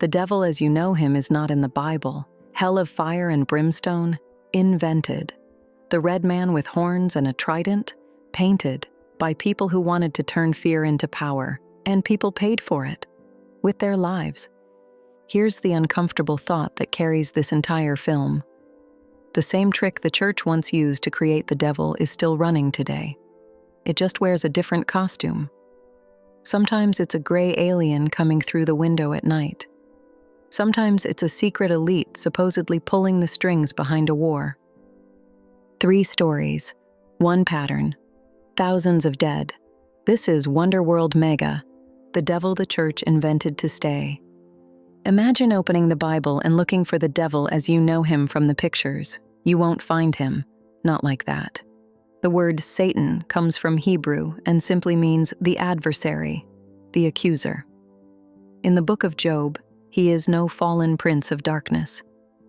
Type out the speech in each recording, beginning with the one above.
The devil as you know him is not in the Bible. Hell of fire and brimstone? Invented. The red man with horns and a trident? Painted by people who wanted to turn fear into power, and people paid for it with their lives. Here's the uncomfortable thought that carries this entire film. The same trick the church once used to create the devil is still running today. It just wears a different costume. Sometimes it's a gray alien coming through the window at night. Sometimes it's a secret elite supposedly pulling the strings behind a war. 3 stories, 1 pattern, thousands of dead. This is Wonderworld Mega, the devil the church invented to stay. Imagine opening the Bible and looking for the devil as you know him from the pictures. You won't find him. Not like that. The word Satan comes from Hebrew and simply means the adversary, the accuser. In the book of Job, he is no fallen prince of darkness.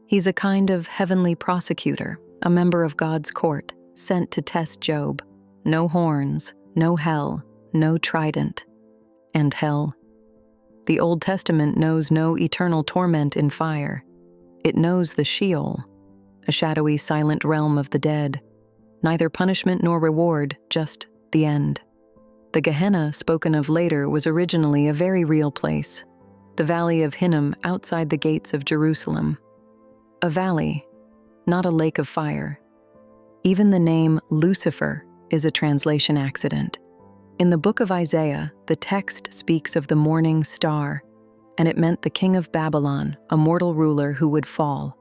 He's a kind of heavenly prosecutor, a member of God's court, sent to test Job. No horns, no hell, no trident. And hell. The Old Testament knows no eternal torment in fire. It knows the Sheol, a shadowy, silent realm of the dead. Neither punishment nor reward, just the end. The Gehenna spoken of later was originally a very real place, the Valley of Hinnom outside the gates of Jerusalem. A valley, not a lake of fire. Even the name Lucifer is a translation accident. In the book of Isaiah, the text speaks of the morning star, and it meant the king of Babylon, a mortal ruler who would fall.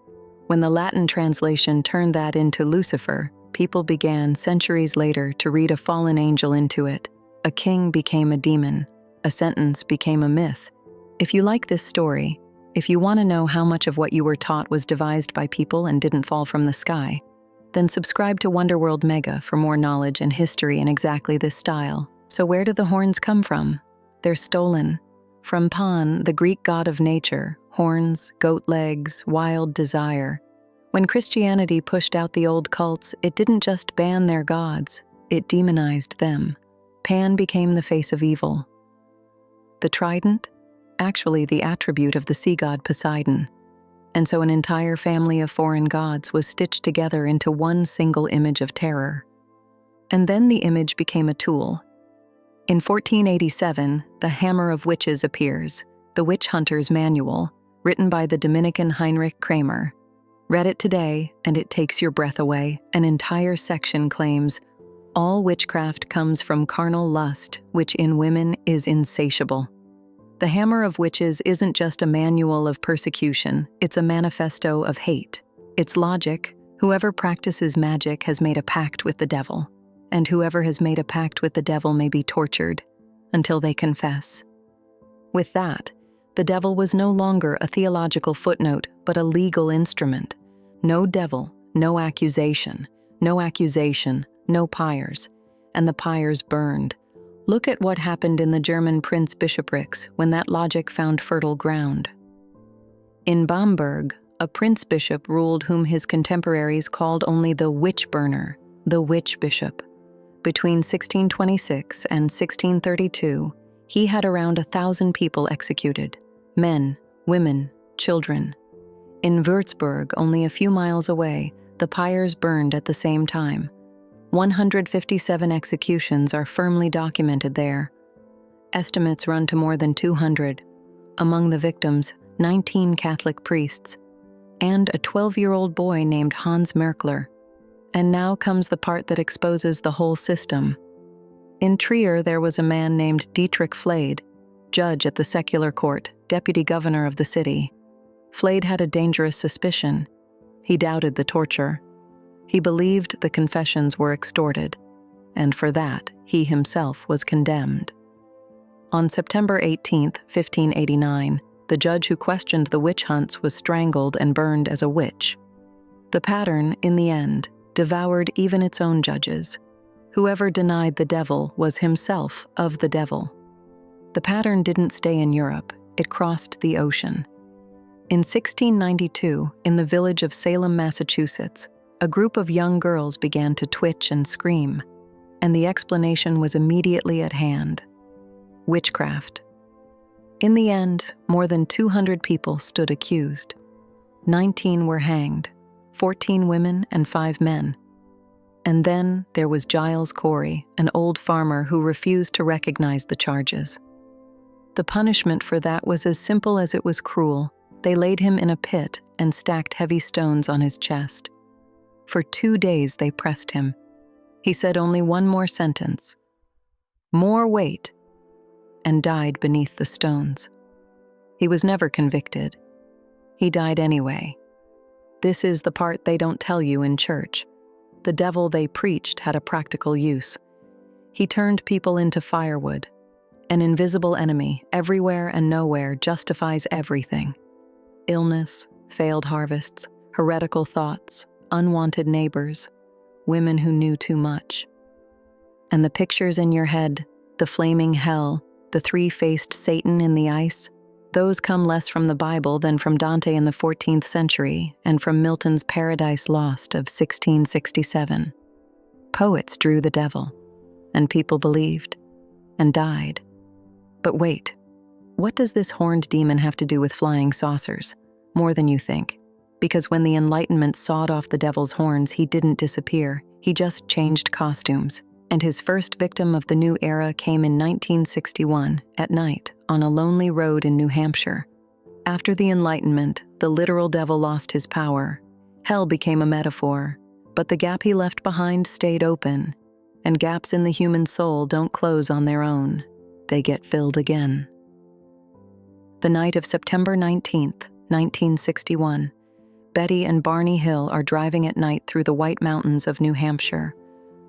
When the Latin translation turned that into Lucifer, people began centuries later to read a fallen angel into it. A king became a demon. A sentence became a myth. If you like this story, if you want to know how much of what you were taught was devised by people and didn't fall from the sky, then subscribe to Wonderworld Mega for more knowledge and history in exactly this style. So where do the horns come from? They're stolen. From Pan, the Greek god of nature, horns, goat legs, wild desire. When Christianity pushed out the old cults, it didn't just ban their gods, it demonized them. Pan became the face of evil. The trident? Actually the attribute of the sea god Poseidon. And so an entire family of foreign gods was stitched together into one single image of terror. And then the image became a tool. In 1487, the Hammer of Witches appears, the Witch Hunter's Manual, written by the Dominican Heinrich Kramer. Read it today, and it takes your breath away. An entire section claims, all witchcraft comes from carnal lust, which in women is insatiable. The Hammer of Witches isn't just a manual of persecution, it's a manifesto of hate. Its logic, whoever practices magic has made a pact with the devil. And whoever has made a pact with the devil may be tortured until they confess. With that, the devil was no longer a theological footnote, but a legal instrument. No devil, no accusation, no pyres, and the pyres burned. Look at what happened in the German prince bishoprics when that logic found fertile ground. In Bamberg, a prince bishop ruled whom his contemporaries called only the witch burner, the witch bishop. Between 1626 and 1632, he had around 1,000 people executed, men, women, children. In Würzburg, only a few miles away, the pyres burned at the same time. 157 executions are firmly documented there. Estimates run to more than 200. Among the victims, 19 Catholic priests, and a 12-year-old boy named Hans Merkler. And now comes the part that exposes the whole system. In Trier, there was a man named Dietrich Flade, judge at the secular court, deputy governor of the city. Flade had a dangerous suspicion. He doubted the torture. He believed the confessions were extorted, and for that, he himself was condemned. On September 18, 1589, the judge who questioned the witch hunts was strangled and burned as a witch. The pattern, in the end, devoured even its own judges. Whoever denied the devil was himself of the devil. The pattern didn't stay in Europe, it crossed the ocean. In 1692, in the village of Salem, Massachusetts, a group of young girls began to twitch and scream, and the explanation was immediately at hand: witchcraft. In the end, more than 200 people stood accused. 19 were hanged, 14 women and 5 men. And then there was Giles Corey, an old farmer who refused to recognize the charges. The punishment for that was as simple as it was cruel. They laid him in a pit and stacked heavy stones on his chest. For 2 days they pressed him. He said only one more sentence, "More weight," and died beneath the stones. He was never convicted. He died anyway. This is the part they don't tell you in church. The devil they preached had a practical use. He turned people into firewood. An invisible enemy, everywhere and nowhere, justifies everything. Illness, failed harvests, heretical thoughts, unwanted neighbors, women who knew too much. And the pictures in your head, the flaming hell, the three-faced Satan in the ice, those come less from the Bible than from Dante in the 14th century and from Milton's Paradise Lost of 1667. Poets drew the devil, and people believed, and died. But wait, what does this horned demon have to do with flying saucers? More than you think. Because when the Enlightenment sawed off the devil's horns, he didn't disappear, he just changed costumes. And his first victim of the new era came in 1961, at night, on a lonely road in New Hampshire. After the Enlightenment, the literal devil lost his power. Hell became a metaphor, but the gap he left behind stayed open, and gaps in the human soul don't close on their own. They get filled again. The night of September 19th, 1961, Betty and Barney Hill are driving at night through the White Mountains of New Hampshire.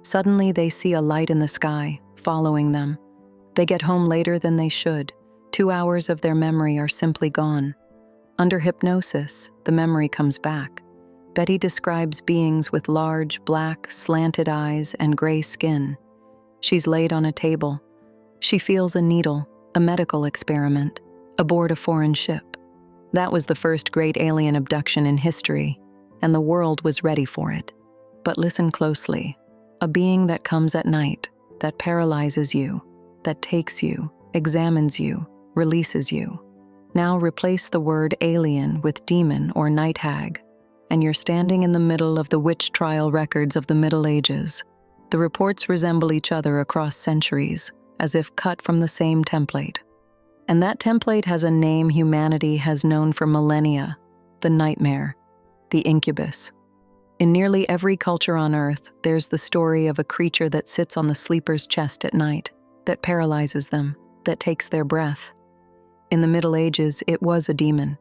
Suddenly, they see a light in the sky, following them. They get home later than they should. 2 hours of their memory are simply gone. Under hypnosis, the memory comes back. Betty describes beings with large, black, slanted eyes and gray skin. She's laid on a table. She feels a needle, a medical experiment, aboard a foreign ship. That was the first great alien abduction in history, and the world was ready for it. But listen closely. A being that comes at night, that paralyzes you, that takes you, examines you, releases you. Now replace the word alien with demon or night hag, and you're standing in the middle of the witch trial records of the Middle Ages. The reports resemble each other across centuries, as if cut from the same template. And that template has a name humanity has known for millennia: the nightmare, the incubus. In nearly every culture on Earth, there's the story of a creature that sits on the sleeper's chest at night, that paralyzes them, that takes their breath. In the Middle Ages, it was a demon.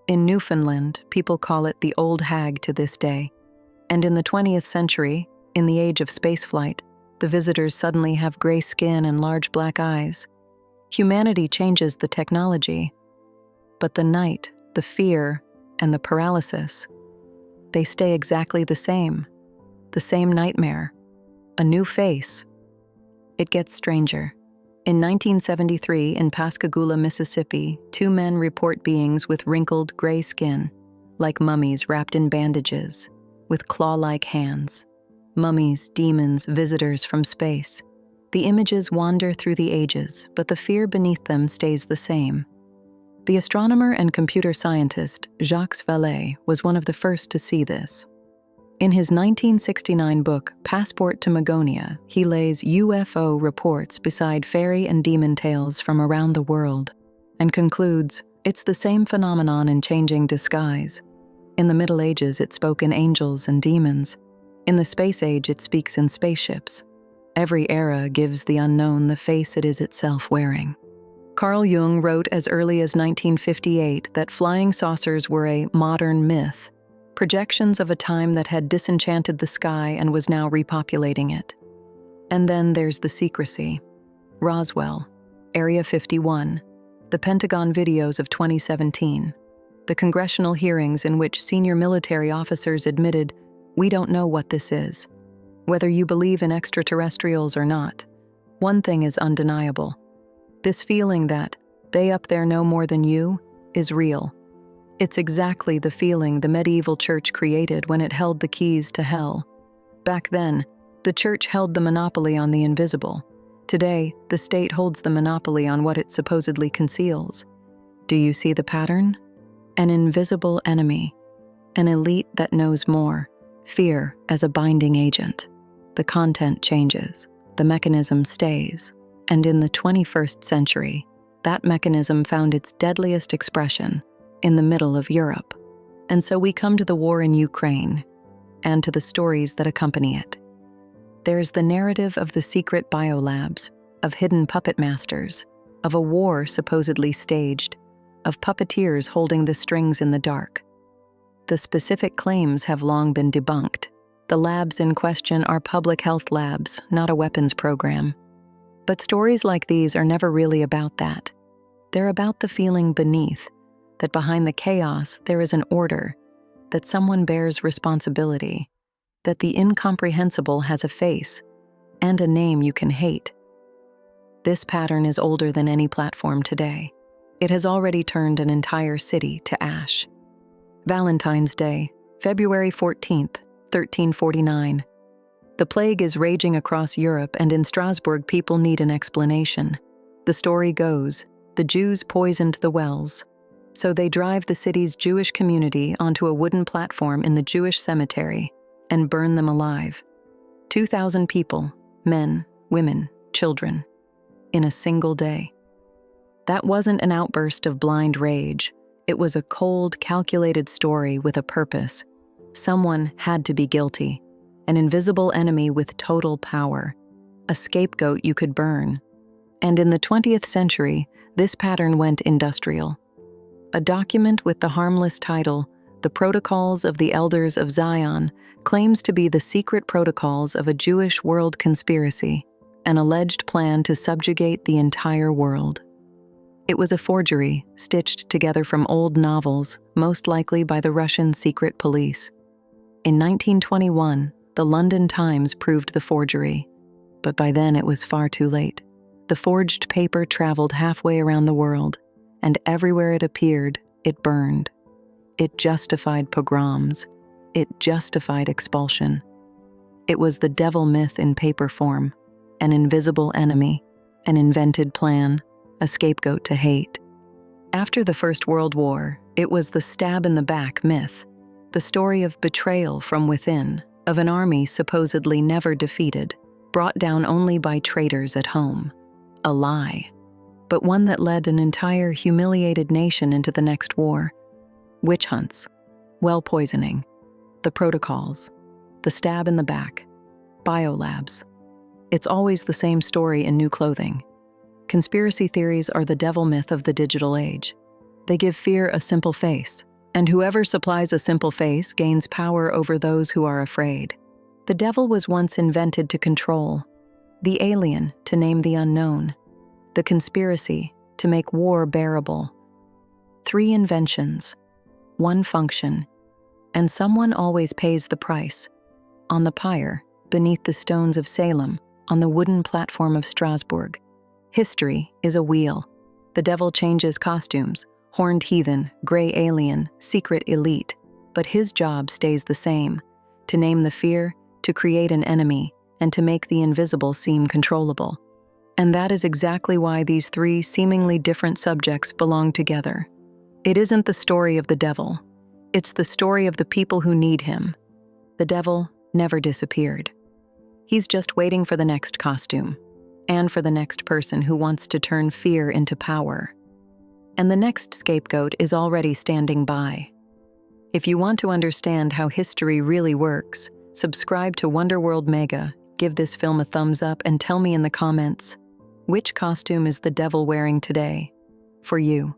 In Newfoundland, people call it the old hag to this day. And in the 20th century, in the age of spaceflight, the visitors suddenly have gray skin and large black eyes. Humanity changes the technology, but the night, the fear, and the paralysis, they stay exactly the same nightmare, a new face. It gets stranger. In 1973, in Pascagoula, Mississippi, 2 men report beings with wrinkled gray skin, like mummies wrapped in bandages, with claw-like hands. Mummies, demons, visitors from space. The images wander through the ages, but the fear beneath them stays the same. The astronomer and computer scientist Jacques Vallée was one of the first to see this. In his 1969 book, Passport to Magonia, he lays UFO reports beside fairy and demon tales from around the world, and concludes, it's the same phenomenon in changing disguise. In the Middle Ages, it spoke in angels and demons. In the space age, it speaks in spaceships. Every era gives the unknown the face it is itself wearing. Carl Jung wrote as early as 1958 that flying saucers were a modern myth, projections of a time that had disenchanted the sky and was now repopulating it. And then there's the secrecy. Roswell, Area 51, the Pentagon videos of 2017, the congressional hearings in which senior military officers admitted, "We don't know what this is." Whether you believe in extraterrestrials or not, one thing is undeniable. This feeling that they up there know more than you is real. It's exactly the feeling the medieval church created when it held the keys to hell. Back then, the church held the monopoly on the invisible. Today, the state holds the monopoly on what it supposedly conceals. Do you see the pattern? An invisible enemy, an elite that knows more, fear as a binding agent. The content changes, the mechanism stays, and in the 21st century, that mechanism found its deadliest expression in the middle of Europe. And so we come to the war in Ukraine, and to the stories that accompany it. There's the narrative of the secret biolabs, of hidden puppet masters, of a war supposedly staged, of puppeteers holding the strings in the dark. The specific claims have long been debunked. The labs in question are public health labs, not a weapons program. But stories like these are never really about that. They're about the feeling beneath, that behind the chaos there is an order, that someone bears responsibility, that the incomprehensible has a face and a name you can hate. This pattern is older than any platform today. It has already turned an entire city to ash. Valentine's Day, February 14th, 1349. The plague is raging across Europe, and in Strasbourg people need an explanation. The story goes, the Jews poisoned the wells. So they drive the city's Jewish community onto a wooden platform in the Jewish cemetery and burn them alive. 2,000 people, men, women, children, in a single day. That wasn't an outburst of blind rage. It was a cold, calculated story with a purpose. Someone had to be guilty, an invisible enemy with total power, a scapegoat you could burn. And in the 20th century, this pattern went industrial. A document with the harmless title, The Protocols of the Elders of Zion, claims to be the secret protocols of a Jewish world conspiracy, an alleged plan to subjugate the entire world. It was a forgery, stitched together from old novels, most likely by the Russian secret police. In 1921, the London Times proved the forgery, but by then it was far too late. The forged paper traveled halfway around the world, and everywhere it appeared, it burned. It justified pogroms. It justified expulsion. It was the devil myth in paper form, an invisible enemy, an invented plan, a scapegoat to hate. After the First World War, it was the stab-in-the-back myth, the story of betrayal from within, of an army supposedly never defeated, brought down only by traitors at home. A lie, but one that led an entire humiliated nation into the next war. Witch hunts, well poisoning, the protocols, the stab in the back, biolabs. It's always the same story in new clothing. Conspiracy theories are the devil myth of the digital age. They give fear a simple face, and whoever supplies a simple face gains power over those who are afraid. The devil was once invented to control, the alien to name the unknown, the conspiracy to make war bearable. 3 inventions, 1 function, and someone always pays the price. On the pyre, beneath the stones of Salem, on the wooden platform of Strasbourg. History is a wheel. The devil changes costumes, horned heathen, gray alien, secret elite, but his job stays the same, to name the fear, to create an enemy, and to make the invisible seem controllable. And that is exactly why these 3 seemingly different subjects belong together. It isn't the story of the devil. It's the story of the people who need him. The devil never disappeared. He's just waiting for the next costume, and for the next person who wants to turn fear into power. And the next scapegoat is already standing by. If you want to understand how history really works, subscribe to Wonderworld Mega, give this film a thumbs up, and tell me in the comments, which costume is the devil wearing today? For you.